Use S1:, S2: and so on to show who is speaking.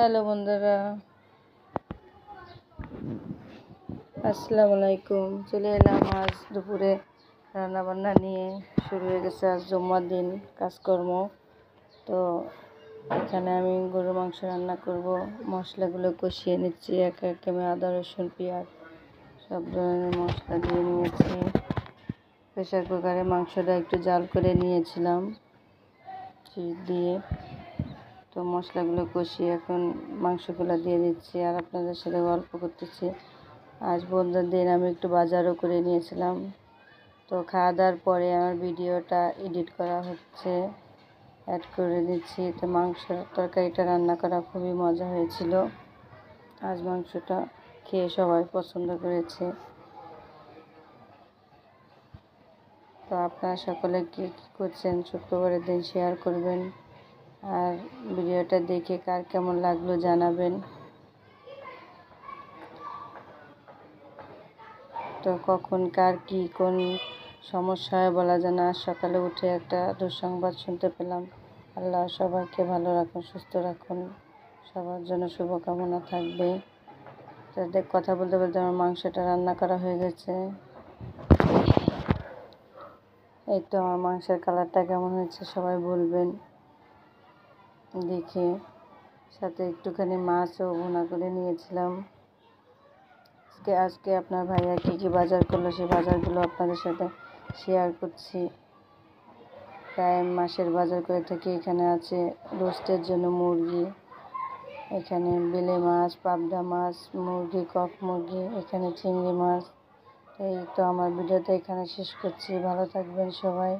S1: Hello বন্ধুরা, আসসালামু আলাইকুম। চলে এলাম আজ দুপুরে রান্নাবান্না নিয়ে। শুরু হয়ে গেছে আজ জুম্মার দিন কাজকর্ম। তো এখানে আমি গরুর মাংস রান্না করব। মশলাগুলো কষিয়ে নিচ্ছি, এক এক আমি আদা রসুন পেঁয়াজ সব ধরনের মশলা দিয়ে নিয়েছি। প্রেশার কুকারে মাংসটা একটু জাল করে নিয়েছিলাম দিয়ে। তো মশলাগুলো কষিয়ে এখন মাংসগুলো দিয়ে দিচ্ছি আর আপনাদের সাথে গল্প করতেছি। আজ বন্ধুর দিন আমি একটু বাজারও করে নিয়েছিলাম। তো খাওয়া দাওয়ার পরে আমার ভিডিওটা এডিট করা হচ্ছে, অ্যাড করে দিচ্ছি। তো মাংসের তরকারিটা রান্না করা খুবই মজা হয়েছিল। আজ মাংসটা খেয়ে সবাই পছন্দ করেছে। তো আপনারা সকলে কী করছেন শুক্রবারের দিন শেয়ার করবেন, আর ভিডিওটা দেখে কার কেমন লাগলো জানাবেন। তো কখন কার কী কোন সমস্যা হয় বলা যায় না। সকালে উঠে একটা দুঃসংবাদ শুনতে পেলাম। আল্লাহ সবাইকে ভালো রাখুন, সুস্থ রাখুন, সবার জন্য শুভকামনা থাকবে। তাদের কথা বলতে বলতে আমার মাংসটা রান্না করা হয়ে গেছে। এই তো আমার মাংসের কালারটা কেমন হয়েছে সবাই বলবেন দেখে। সাথে একটুখানি মাছও ভুনা করে নিয়েছিলাম। আজকে আপনার ভাইয়া কী বাজার করলো সেই বাজারগুলো আপনাদের সাথে শেয়ার করছি। প্রায় মাসের বাজার করে থাকি। এখানে আছে রোস্টের জন্য মুরগি, এখানে বেলে মাছ, পাবদা মাছ, মুরগি, কক মুরগি, এখানে চিংড়ি মাছ। এই তো আমার ভিডিওটা এখানে শেষ করছি। ভালো থাকবেন সবাই।